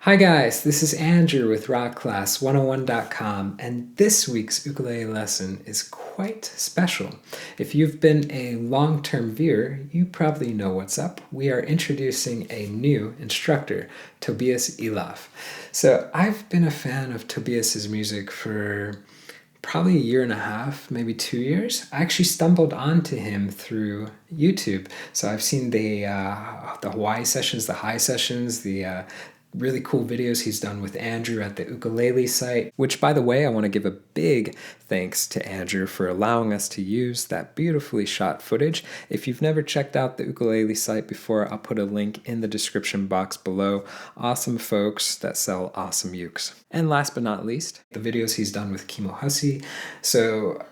Hi guys, this is Andrew with rockclass101.com, and this week's ukulele lesson is quite special. If you've been a long-term viewer, you probably know what's up. We are introducing a new instructor, Tobias Elof. So I've been a fan of Tobias's music for probably a year and a half, maybe 2 years. I actually stumbled onto him through YouTube. So I've seen the Hawaii sessions, the high sessions, the really cool videos he's done with Andrew at the ukulele site, which, by the way, I want to give a big thanks to Andrew for allowing us to use that beautifully shot footage. If you've never checked out the ukulele site before, I'll put a link in the description box below. Awesome folks that sell awesome ukes. And last but not least, the videos he's done with Kimo Hussey. So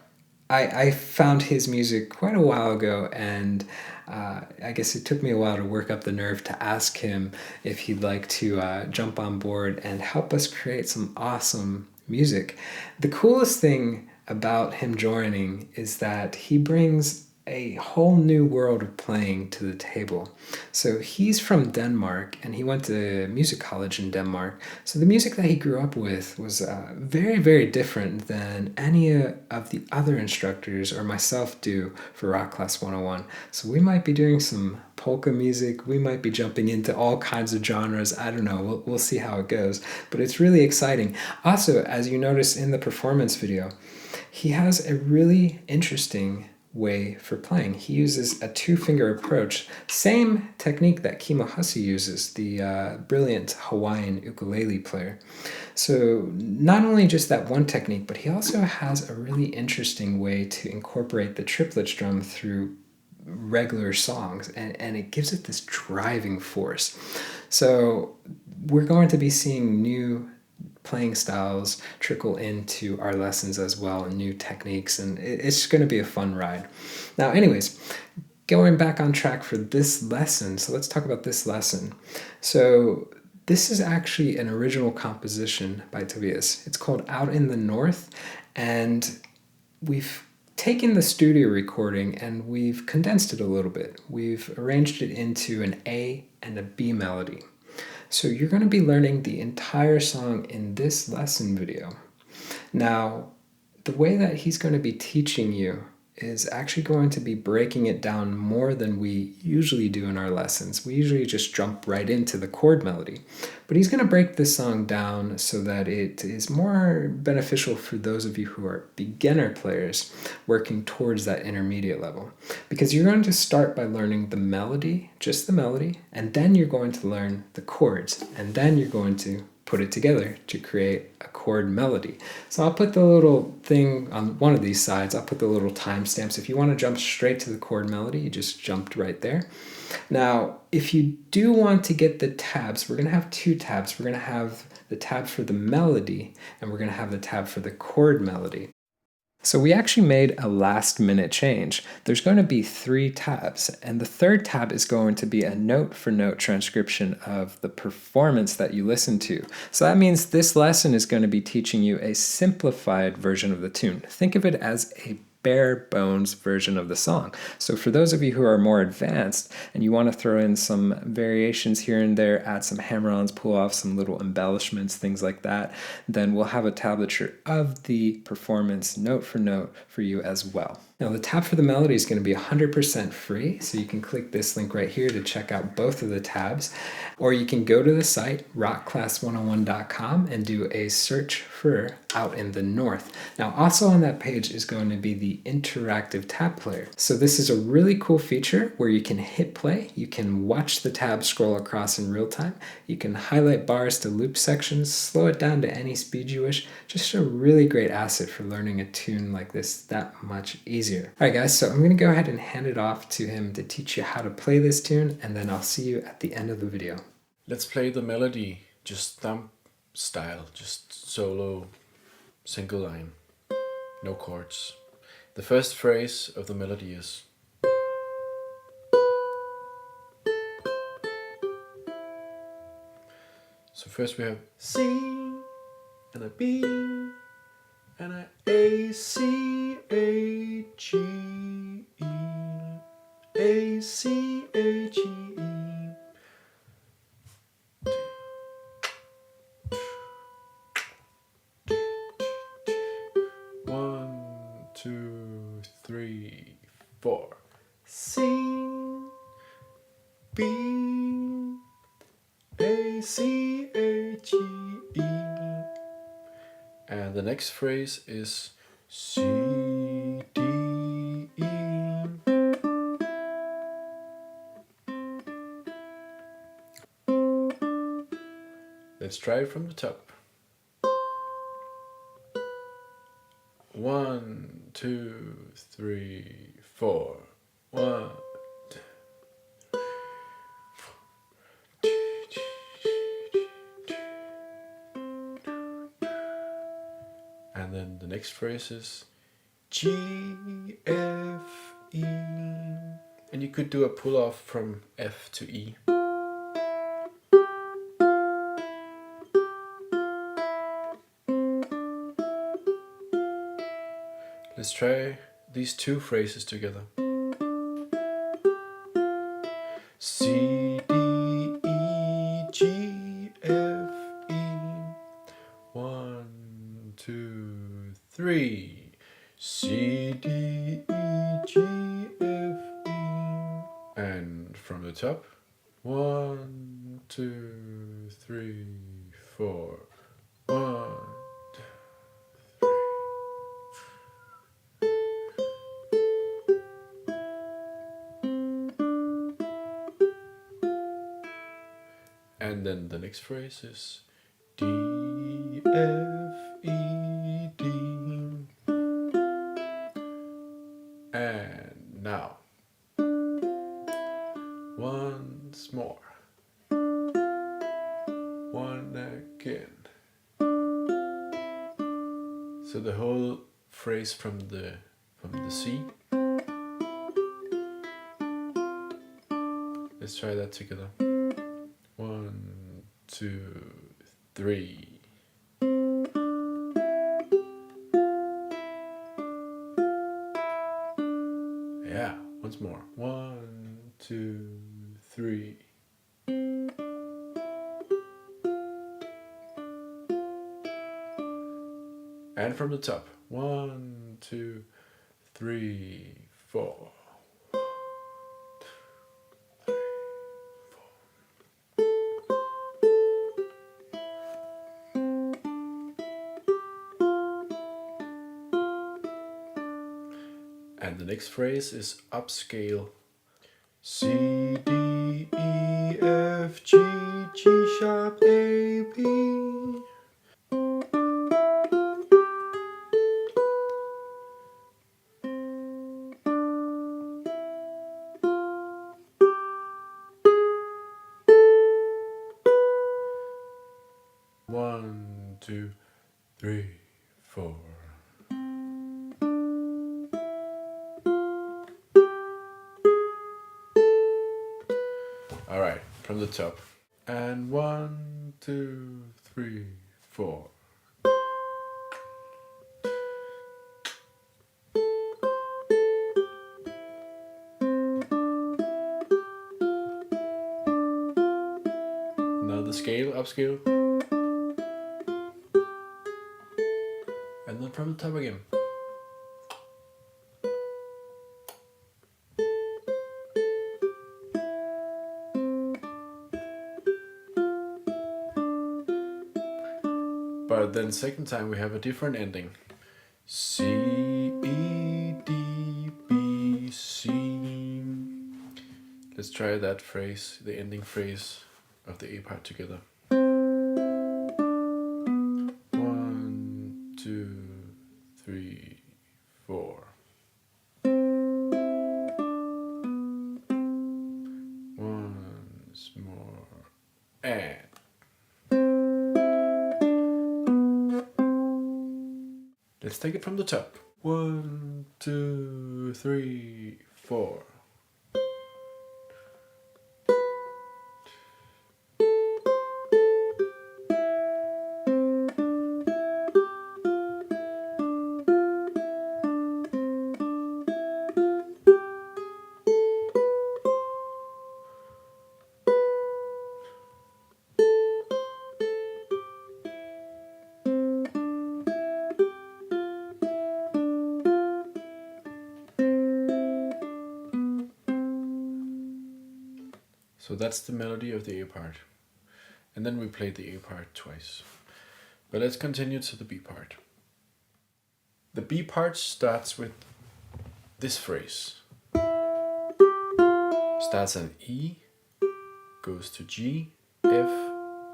I found his music quite a while ago, and I guess it took me a while to work up the nerve to ask him if he'd like to jump on board and help us create some awesome music. The coolest thing about him joining is that he brings a whole new world of playing to the table. So he's from Denmark, and he went to music college in Denmark. So the music that he grew up with was very, very different than any of the other instructors or myself do for Rock Class 101. So we might be doing some polka music, we might be jumping into all kinds of genres. I don't know, we'll see how it goes, but it's really exciting. Also, as you notice in the performance video, he has a really interesting way for playing. He uses a two-finger approach, same technique that Kimo Hussey uses, the brilliant Hawaiian ukulele player. So not only just that one technique, but he also has a really interesting way to incorporate the triplets drum through regular songs, and it gives it this driving force. So we're going to be seeing new playing styles trickle into our lessons as well, and new techniques, and it's going to be a fun ride. Now, anyways, going back on track for this lesson, so let's talk about this lesson. So this is actually an original composition by Tobias. It's called Out in the North, and we've taken the studio recording and we've condensed it a little bit. We've arranged it into an A and a B melody. So you're going to be learning the entire song in this lesson video. Now, the way that he's going to be teaching you is actually going to be breaking it down more than we usually do in our lessons. We usually just jump right into the chord melody. But he's going to break this song down so that it is more beneficial for those of you who are beginner players working towards that intermediate level. Because you're going to start by learning the melody, just the melody, and then you're going to learn the chords, and then you're going to put it together to create a chord melody. So I'll put the little thing on one of these sides. I'll put the little timestamps. If you want to jump straight to the chord melody, you just jumped right there. Now, if you do want to get the tabs, we're going to have two tabs. We're going to have the tab for the melody, and we're going to have the tab for the chord melody. So we actually made a last-minute change. There's going to be 3 tabs, and the third tab is going to be a note-for-note transcription of the performance that you listen to. So that means this lesson is going to be teaching you a simplified version of the tune. Think of it as a bare bones version of the song. So for those of you who are more advanced and you want to throw in some variations here and there, add some hammer-ons, pull off some little embellishments, things like that, then we'll have a tablature of the performance note for note for you as well. Now, the tab for the melody is going to be 100% free, so you can click this link right here to check out both of the tabs, or you can go to the site, rockclass101.com, and do a search for Out in the North. Now, also on that page is going to be the interactive tab player. So this is a really cool feature where you can hit play, you can watch the tab scroll across in real time, you can highlight bars to loop sections, slow it down to any speed you wish. Just a really great asset for learning a tune like this that much easier. Alright guys, so I'm going to go ahead and hand it off to him to teach you how to play this tune, and then I'll see you at the end of the video. Let's play the melody, just thumb style, just solo, single line, no chords. The first phrase of the melody is so first we have C and a B and a A, C, A, G, E, A, C, A, G, E. B, A, C, A, G, E. And the next phrase is C, D, E. Let's try it from the top. 1, 2, 3, 4. 1. And then the next phrase is G, F, E. And you could do a pull off from F to E. Let's try these two phrases together. C, D, E, G, F, E. 1, 2, 3. C, D, E, G, F, E. And from the top. 1, 2, 3, 4. 1. And then the next phrase is D, F, E, D. And now, once more. One again. So the whole phrase from the C. Let's try that together. 1, 2, 3. Yeah, once more. 1, 2, 3. And from the top. 1, 2, 3, 4. And the next phrase is upscale. C, D, E, F, G, G sharp, A, B. One, 2, 3, 4. All right, from the top. And 1, 2, 3, 4. Now the scale, upscale. And then from the top again. But then second time we have a different ending. C, E, D, B, C. Let's try that phrase, the ending phrase of the A part together. 1, 2, 3, 4. Once more. And let's take it from the top. 1, 2, 3, 4. So that's the melody of the A part. And then we played the A part twice. But let's continue to the B part. The B part starts with this phrase. Starts on E, goes to G, F,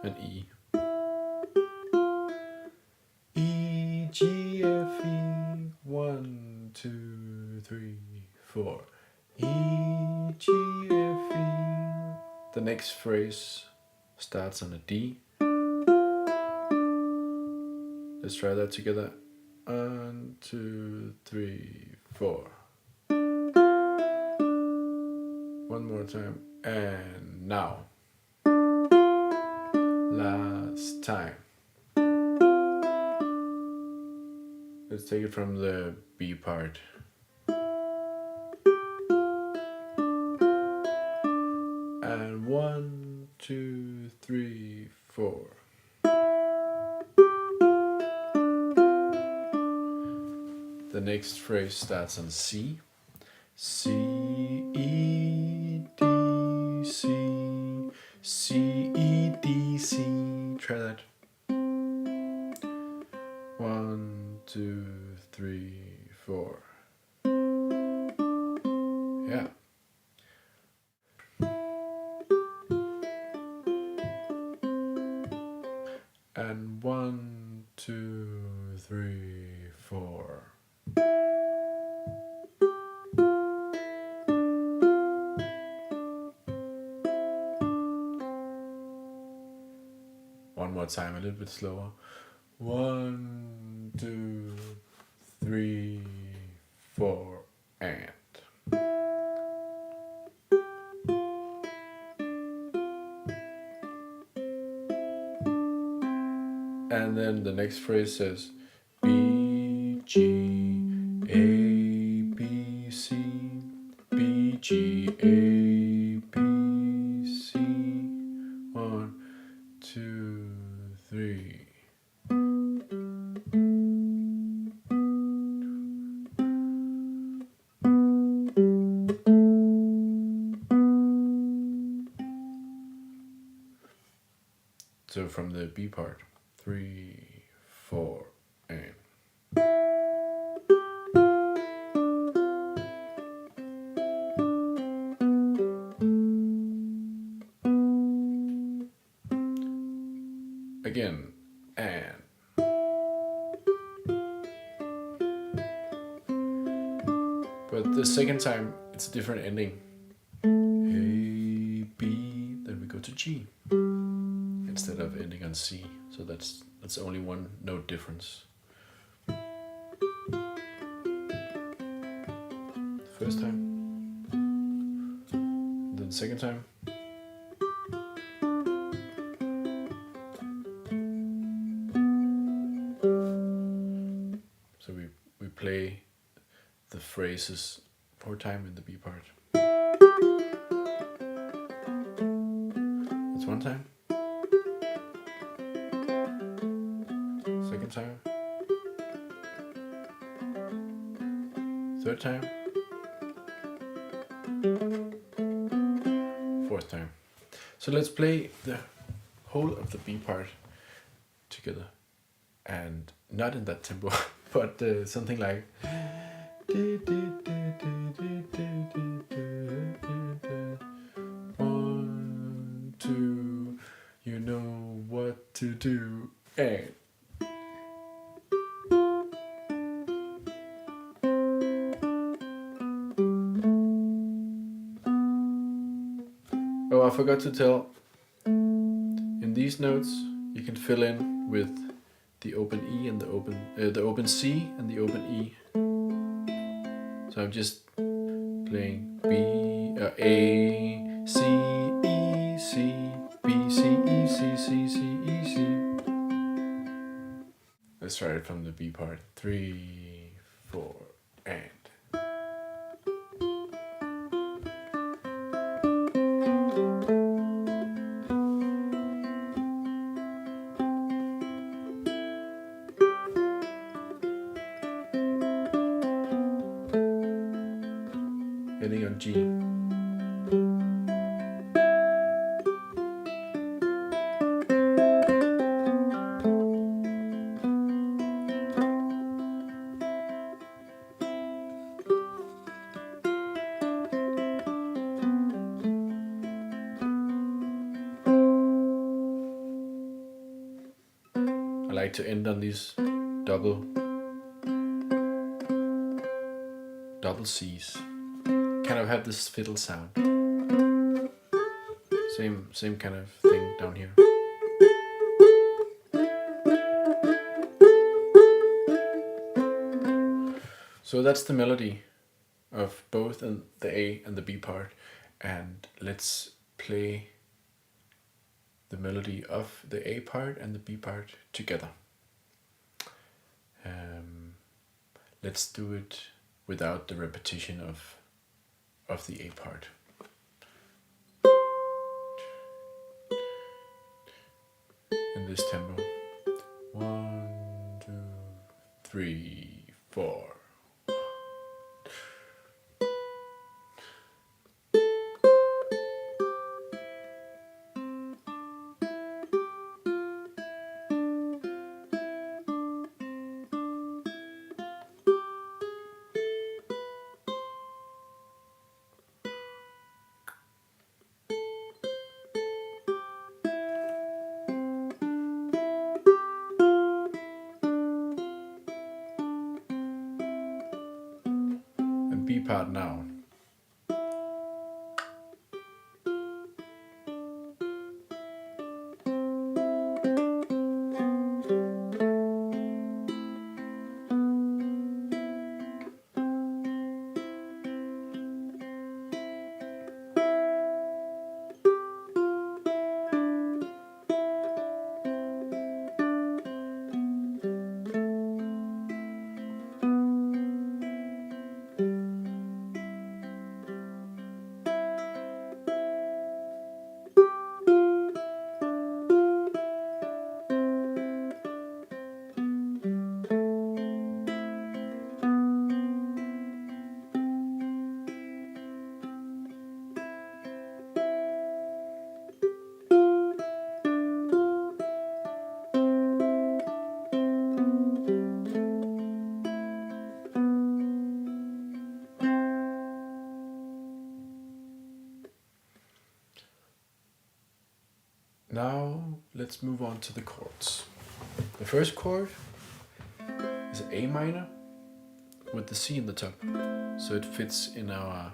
and E. E, G, F, E, 1, 2, 3, 4. E, G, F, E. The next phrase starts on a D. Let's try that together. 1, 2, 3, 4. One more time. And now. Last time. Let's take it from the B part. And 1, 2, 3, 4. The next phrase starts on C. C, E, D, C. C, E, D, C. Try that. 1, 2, 3, 4. Yeah. And 1, 2, 3, 4. One more time, a little bit slower. 1, 2, 3, 4, and. And then the next phrase says B, G, A, B, C, B, G, A, B, C. 1, 2, 3. So from the B part, 3, 4, and. Again, and. But the second time, it's a different ending. A, B, then we go to G. Instead of ending on C. So that's only one note difference. First time. Then second time. So we play the phrases 4 times in the B part. That's one time. Second time. Third time. Fourth time. So let's play the whole of the B part together. And not in that tempo, but something like. 1, 2, you know what to do. And. Oh, I forgot to tell, in these notes you can fill in with the open E and the open C and the open E. So I'm just playing B, A, C, E, C, B, C, E, C, C, C, E, C. Let's try it from the B part. 3, 4, and. Ending on G. like to end on these double C's. Kind of have this fiddle sound. Same kind of thing down here. So that's the melody of both the A and the B part, and let's play the melody of the A part and the B part together. Let's do it without the repetition of the A part. In this tempo. 1, 2, 3, 4. B part now. Now let's move on to the chords. The first chord is A minor with the C in the top, so it fits in our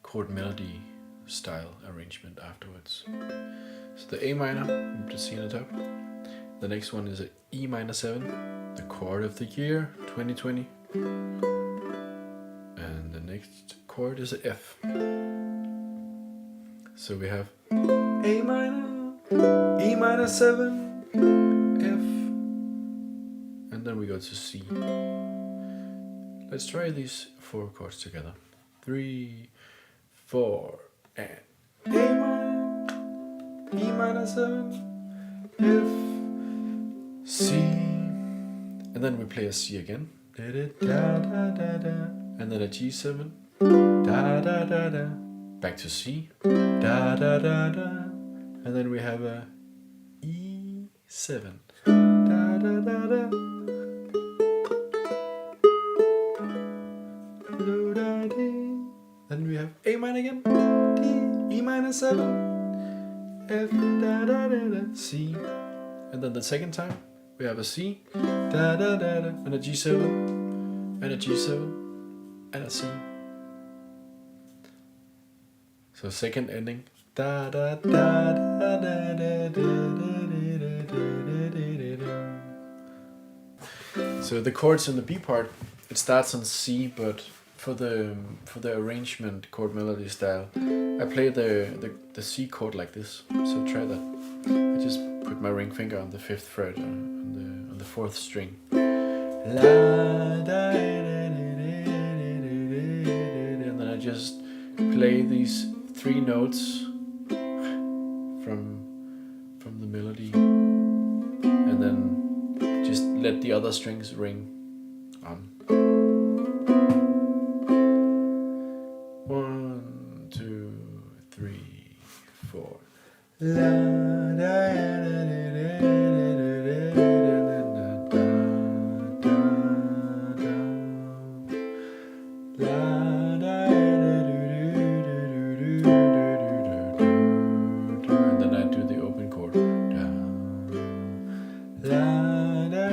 chord melody style arrangement afterwards. So the A minor with the C in the top. The next one is an E minor 7, the chord of the year 2020. And the next chord is an F. So we have A minor, E minor 7, F, and then we go to C. Let's try these 4 chords together. 3, 4, and A minor, E minor 7, F, C, and then we play a C again, da, da, da, da, da, and then a G7, da, da, da, da, back to C, da, da, da, da. And then we have a E7. Da, da, da, da. Then we have A minor again. D, E minor 7. F, da, da, da, da, C. And then the second time we have a C. Da, da, da, da. And a G7. And a G7. And a C. So second ending. Da da da da da da da da. So the chords in the B part, it starts on C, but for the arrangement chord melody style, I play the C chord like this. So try that. I just put my ring finger on the 5th fret on the 4th string. And then I just play these 3 notes from the melody, and then just let the other strings ring on. 1, 2, 3, 4. La, da, da, da, and then I do the open chord. Da, la, da,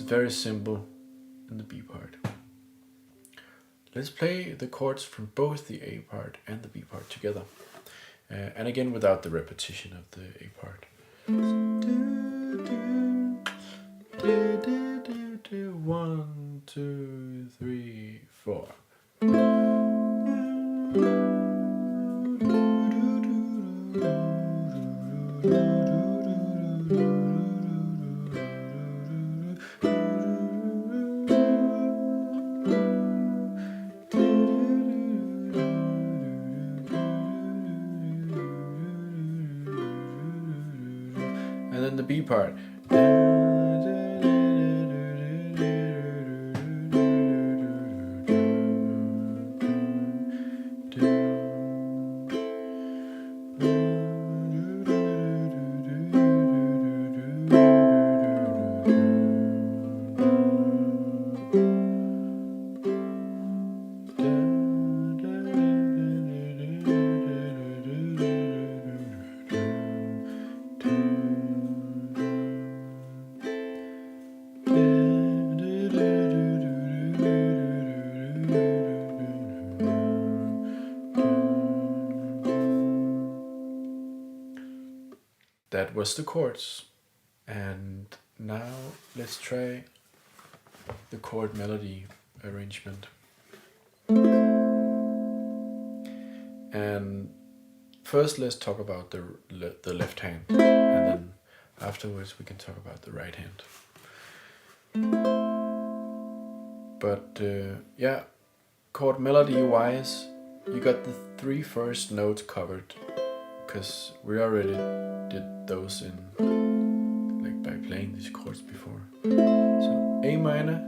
very simple in the B part. Let's play the chords from both the A part and the B part together. And again without the repetition of the A part. 1, 2, 3, 4. And then the B part. That was the chords, and now let's try the chord melody arrangement. And first let's talk about the left hand, and then afterwards we can talk about the right hand. But yeah, chord melody wise, you got the 3 first notes covered, because we already did those in like by playing these chords before. So A minor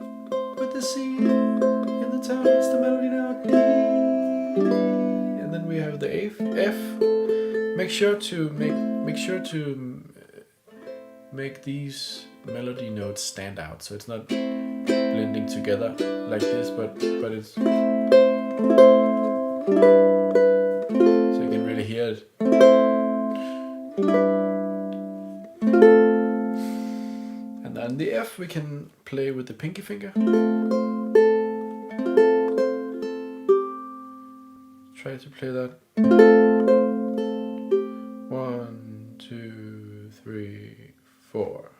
with the C in the tonal, it's the melody note D, and then we have the F. Make sure to make these melody notes stand out, so it's not blending together like this, but it's so you can really hear it. And on the F we can play with the pinky finger. Try to play that. 1, 2, 3, 4.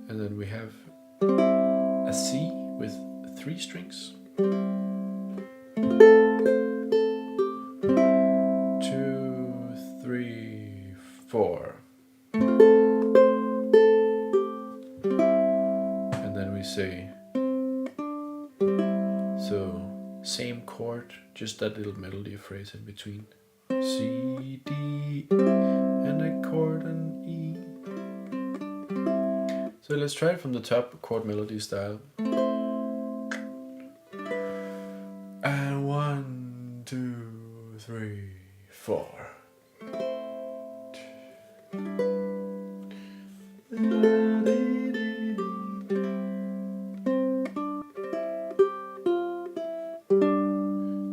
And then we have a C with 3 strings. 2, 3, 4. And then we say, so same chord, just that little melody phrase in between. C, D, and a chord and E. So let's try it from the top, chord melody style. And 1, 2, 3, 4.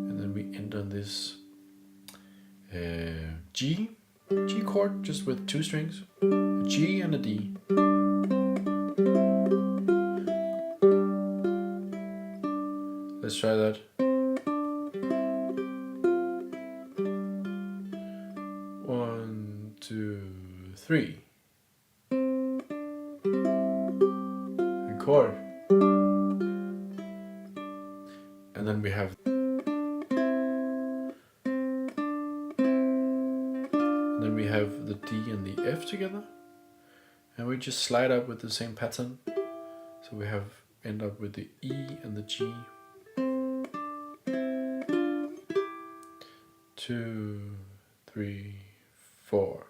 And then we end on this G chord, just with 2 strings, a G and a D. Let's try that. 1, 2, 3. And chord. And then we have. And then we have the D and the F together. And we just slide up with the same pattern. So we end up with the E and the G. 2, 3, 4.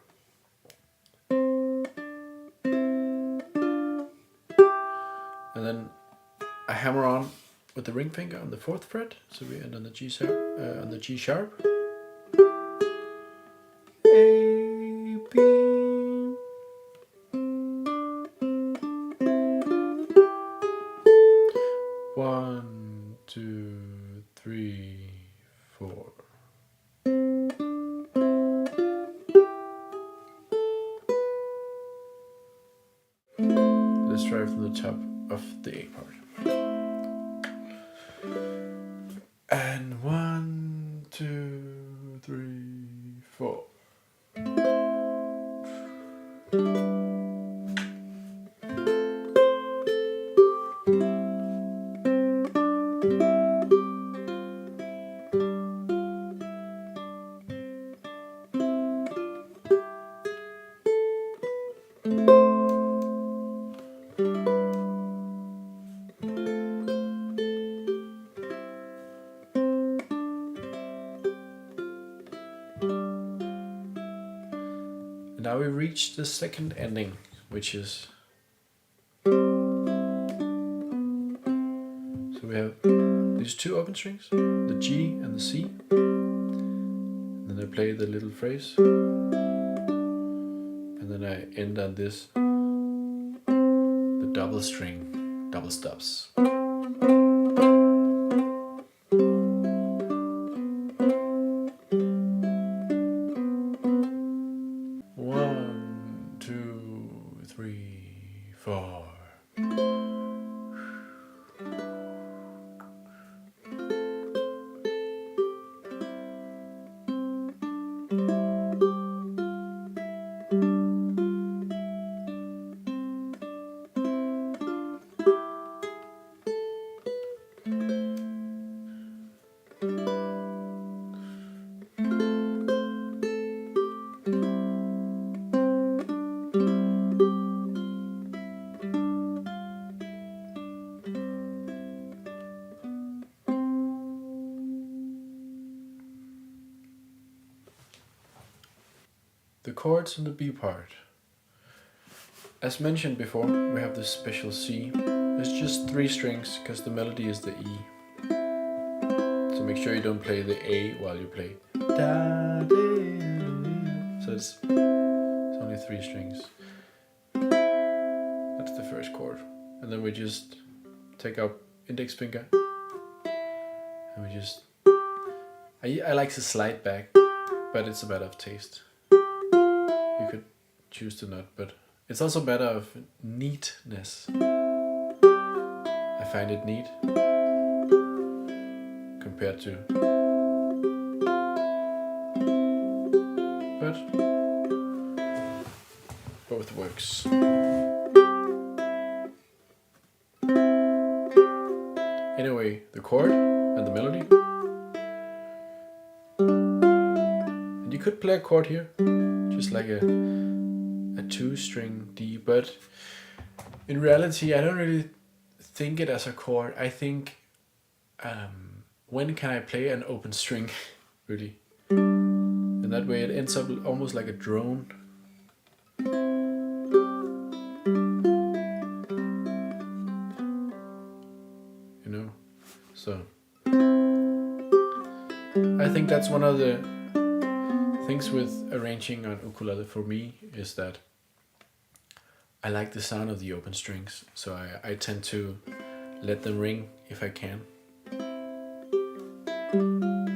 And then I hammer on with the ring finger on the 4th fret, so we end on the G sharp. A, B. 1, 2, 3, 4. away from the top of the A part. And 1, 2, 3, 4. Now we reach the second ending, which is, so we have these two open strings, the G and the C, and then I play the little phrase, and then I end on this, the double string, double stops. 1, 2, 3, 4. The chords in the B part. As mentioned before, we have this special C. There's just 3 strings because the melody is the E. So make sure you don't play the A while you play. So it's only 3 strings. That's the first chord. And then we just take our index finger and we just, I like to slide back, but it's a matter of taste. You could choose to not, but it's also a matter of neatness. I find it neat compared to, but both works. Anyway, the chord and the melody. And you could play a chord here, just like a 2-string D, but in reality I don't really think it as a chord. I think when can I play an open string really, and that way it ends up almost like a drone. You know, so I think that's one of the things with arranging on ukulele for me, is that I like the sound of the open strings, so I tend to let them ring if I can.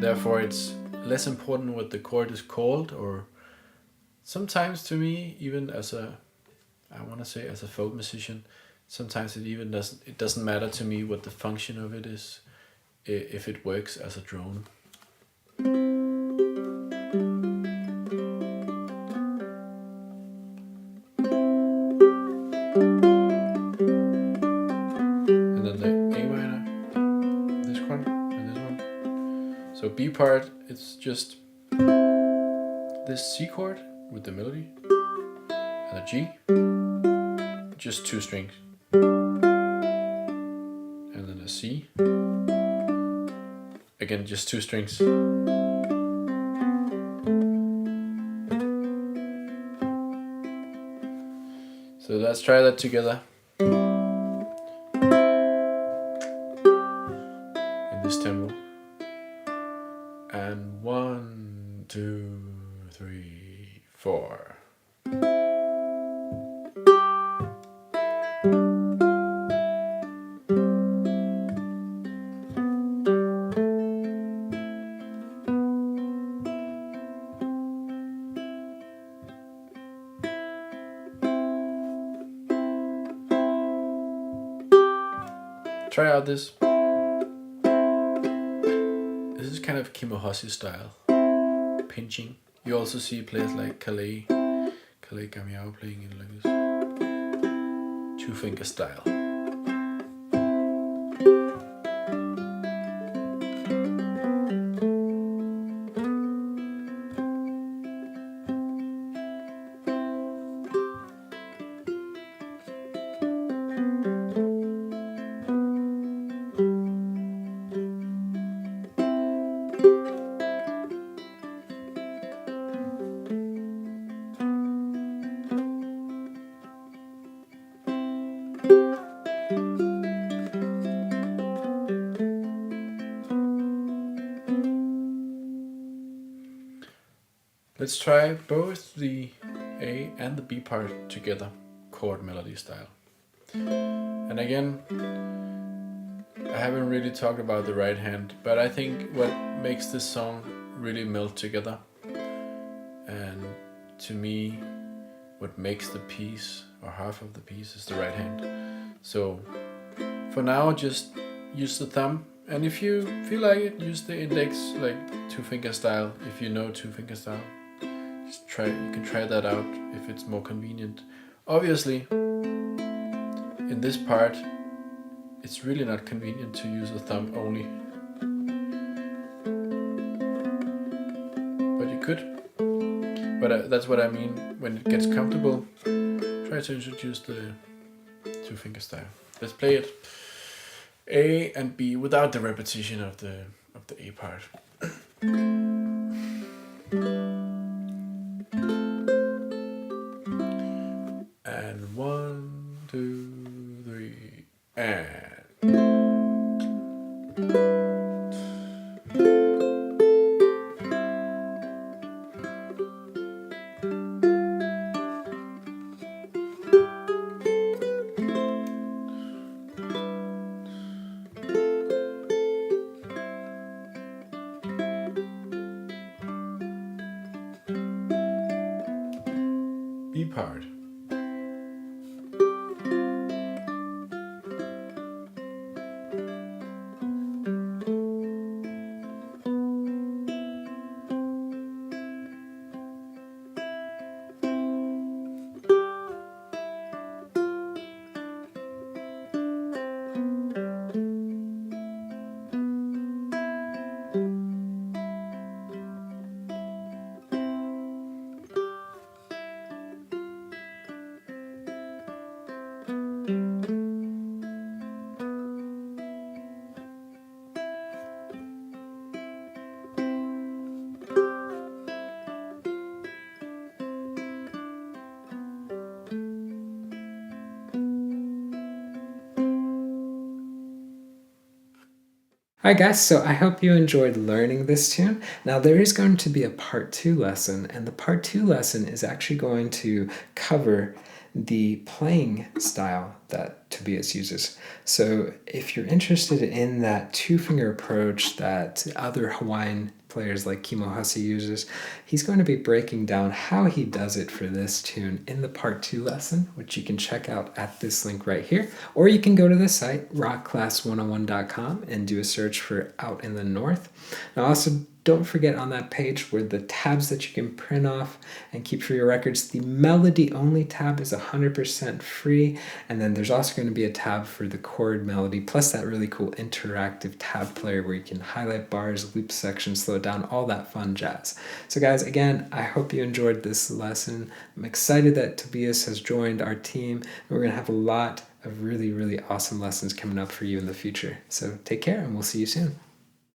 Therefore it's less important what the chord is called, or sometimes to me, even as a, I want to say as a folk musician, sometimes it doesn't matter to me what the function of it is, if it works as a drone. And then the A minor, this one and this one. So B part, it's just this C chord with the melody and a G, just 2 strings, and then a C, again just 2 strings. So let's try that together in this tempo. And 1, 2, 3, 4. try out this. This is kind of Kimo Hussey style, pinching. You also see players like Kale Gamiao playing in like this. 2-finger style. Let's try both the A and the B part together, chord melody style. And again, I haven't really talked about the right hand, but I think what makes this song really melt together, and to me, what makes the piece, or half of the piece, is the right hand. So for now, just use the thumb, and if you feel like it, use the index, like 2-finger style, if you know 2-finger style. You can try that out if it's more convenient. Obviously, in this part, it's really not convenient to use the thumb only. But you could. But that's what I mean. When it gets comfortable, try to introduce the 2-finger style. Let's play it. A and B without the repetition of the A part. And 1, 2, 3, and. B part. Alright guys, so I hope you enjoyed learning this tune. Now there is going to be a part 2 lesson, and the part 2 lesson is actually going to cover the playing style that Tobias uses. So if you're interested in that 2-finger approach that other Hawaiian players like Kimo Hussey uses, he's going to be breaking down how he does it for this tune in the part 2 lesson, which you can check out at this link right here, or you can go to the site rockclass101.com and do a search for Out in the North. Now also, don't forget on that page where the tabs that you can print off and keep for your records, the melody only tab is 100% free, and then there's also going to be a tab for the chord melody, plus that really cool interactive tab player where you can highlight bars, loop sections, slow it down, all that fun jazz. So guys, again, I hope you enjoyed this lesson. I'm excited that Tobias has joined our team, and we're going to have a lot of really, really awesome lessons coming up for you in the future. So take care, and we'll see you soon.